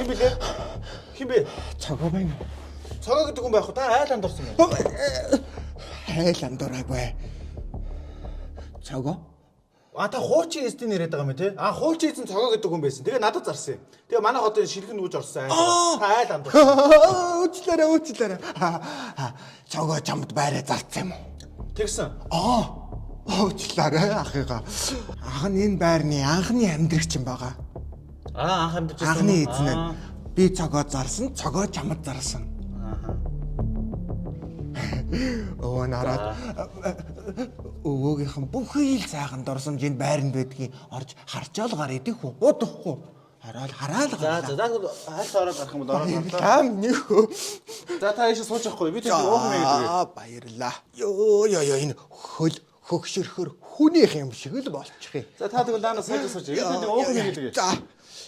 Хин блэ? Хин бэ? Цогоо байна. Цогоо гэдэг хүн байх уу? Та айланд орсон байна. Айланд ороогүй. Цогоо? Та хуучин эстийн нэрэд байгаа юм тий? Хуучин эзэн цогоо гэдэг хүн байсан. Тэгээ надад зарсан юм. Тэгээ манай хотын шилхэн нүүж орсон айл. Та айланд орсон. Уучлаарай. Цогоо чамд байраа зарцсан юм уу? Тэгсэн. Уучлаарай ахыгаа. Ах нь энэ байрны анхны амьдрагч юм байгаа. Анх амьдч Анхны эзэн нь. Би цогоо зарсан, цогоо чамд зарсан. Өө нараад өвөөгийнхэн бүхий л сайханд орсон энд байранд байдгийг орж харчаал гар идэх үү? Удахгүй. Хараад За хайлт ороод гарах юм бол ороод. Таам нөхөө. За та ийш сууж явахгүй. Би тэр уух юм гэдэг. Баярлаа. Ёо энэ хөгшөрхөр хүнийх юм шиг л болчих юм. За та тэгвэл наанаас сууж. Тэгээд уух юм гэдэг. За.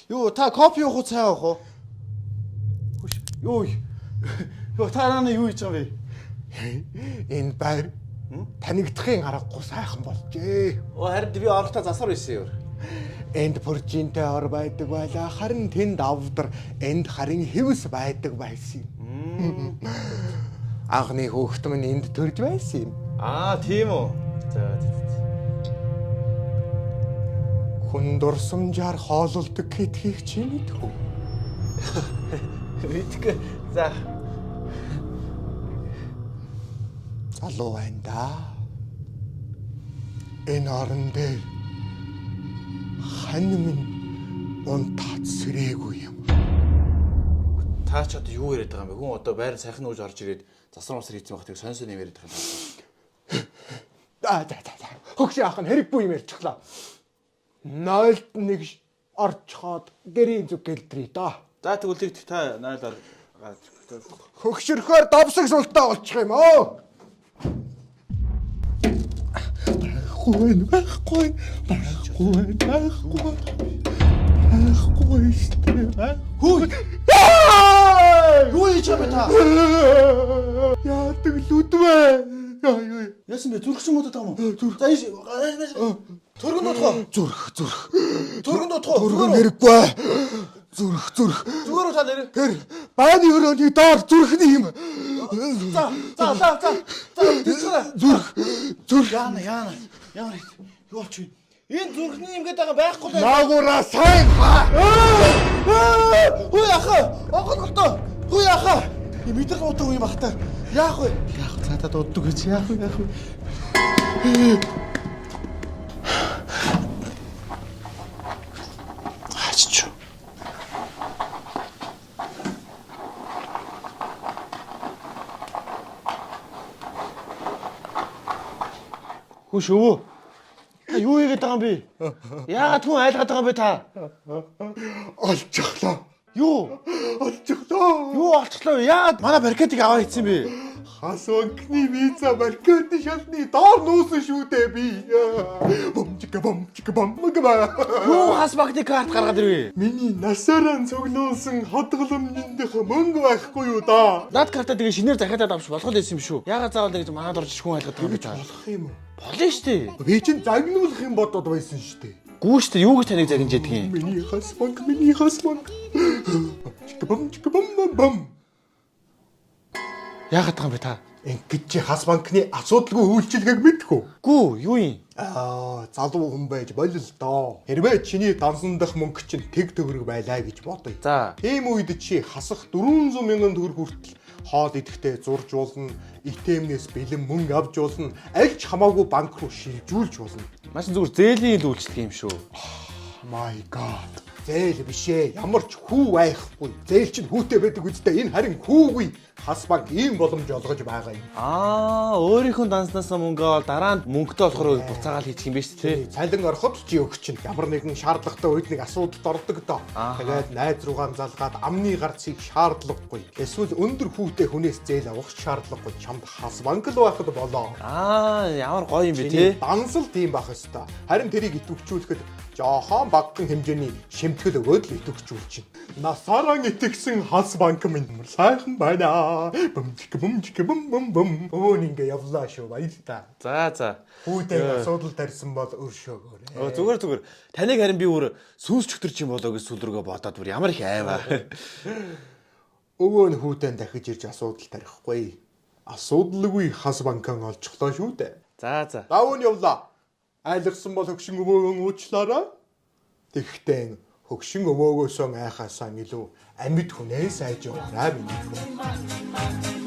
Юу та кофе уух уу цай уух уу? Юу та наана юу хийж байгаа вэ? Энэ байр танигдахын аргагүй сайхан болжээ. Харин би орохдоо засвар байсан юм. Энд пуржинтэй ор байдаг байлаа. Харин тэнд авдар энд харин хэвс байдаг байсан юм. Анхны хөөхт минь энд төрж байсан юм. Тийм үү. За. Хүн дурсамжаар хоололдог гэдгийг чи мэдэх үү? Мэдгүй. За. Залуу байна да. Энэ орон дээр хань минь унтаад сэрээгүй юм. Та ч одоо юу яриад байгаа юм бэ? Хүн одоо байран сайхан нүүж орж ирээд засвар масар хийцэн багтыг сонь юм яриад байгаа юм. За. Хөгшин ах нь хэрэггүй юм ярьчихлаа. 0-1 орчхоод гэрийн зүг гэлтрий да. За тэгвэл та наалаар Хөгшөрхөөр давсаг султаа болчих юм оо. Байхгүй. Хүй! Юу хийж байгаа та? Яадаг лүдвэ. Яасан бэ? Зүрхсэн модод байгаа юм. За ийш. Төргөн дутгаа. Зүрх. Төргөн дутгаа. Төргөн хэрэггүй. Зүрх. Зүгээр та нэр. Тэр бааны өрөөний доор зүрхний юм. За. Зүрх. Яана. Ямар юу ч юм. Энэ зүрхний юм гэдэг байхгүй л. Наагуураа сайн хаа. Хүй ахаа. Огоолтой. Хүй ахаа. И мэдэр утга юм ахтаа. Яах вэ? Цаатаа дууддаг гэж яах вэ? Ачч. Хүш өвөө. Юу хийгээд байгаа юм бэ? Яагаад хүн айлгаад байгаа юм бэ та? Олчихлоо. Юу? Олчихлоо. Юу олчлоо? Яагаад манай баркетыг аваа хийсэн бэ? Хасванкны виза маркетны шалны доор нуусан шүү дээ би. Бомчка. Юу хас багны карт гаргаад ирвэ? Миний насаараа цуглуулсан хадгаламжиндх мөнгө байхгүй юу да? Наад картаа тэгээ шинээр захиалаад авч болох байсан юм шүү. Яагаад заавал ингэж манад орж хүн айлгаад байгаа юм бэ та? Болох юм уу? Болно штэ. Би чинь загнуулах юм бодоод байсан шүү дээ. Гүү штэ юу гэж таныг загинж яддаг юм? Миний хасванк. Бомчка. Яагаад байгаа юм бэ та? Ингэж чи хасванкны асуудалгүй үйлчилгээг мэдэх үү? Гүү юу юм? Залуу хүн байж болил доо. Хэрвээ чиний дансан дах мөнгө чинь тэг төгрөг байлаа гэж бодъё. За. Тийм үед чи хасах 400 мянган төгрөг хүртэл хоол идэхдээ зурж болно, итемнээс бэлэн мөнгө авч болно, аль ч хамаагүй банк руу шилжүүлж болно. Маш зүгээр зээлийн ил үйлчлдэг юм шүү. My god. Зээл биш ээ. Ямар ч хүү байхгүй. Зээл чинь хүүтэй байдаг үстэй. Энэ харин хүүгүй. Хас банк ийм боломж олгож байгаа юм. Өөрийнхөө данснасаа мөнгө аваад дараа нь мөнгөтэй болохоор буцаагаал хийчих юм биш үү? Цалин ороход чи өгч чинь ямар нэгэн шаардлагатай үед нэг асуудалд ордог доо. Тэгээд найз руугаа залгаад амны гарцыг шаардлагагүй. Эсвэл өндөр хүүтэй хүнээс зээл авах шаардлагагүй. Чамд хас банк л байхад болоо. Ямар гоё юм бэ те? Дансал тийм байх ёстой. Харин тэрийг идэвхжүүлэхэд жоохон багахан хэмжээний шимтгэл өгөөд л идэвхжүүл чинь. Насаараа итгэсэн хас банк минь сайхан байна. Бумчик бум. Өвөө ингээ явлаа шүү баярлалаа. За. Хүүдээ асуудал тарьсан бол өршөөгөөрэй. Зүгээр. Таныг харин би өөр сүүс чөтөрч юм болоо гэж сүл рүүгээ бодоод бүр ямар их айваа. Өвөө нь хүүдэн дахиж ирж асуудал тарихгүй. Асуудалгүй хас банкан олжглоо шүү дээ. За. Давуу нь явлаа. Айлгсан бол хөгшин өвөөгөө уучлаарай. Тэгэхдээ хөгшин өвөөгөөсөө айхаасаа илүү амьд хүнээс айж яваарай миний хүү.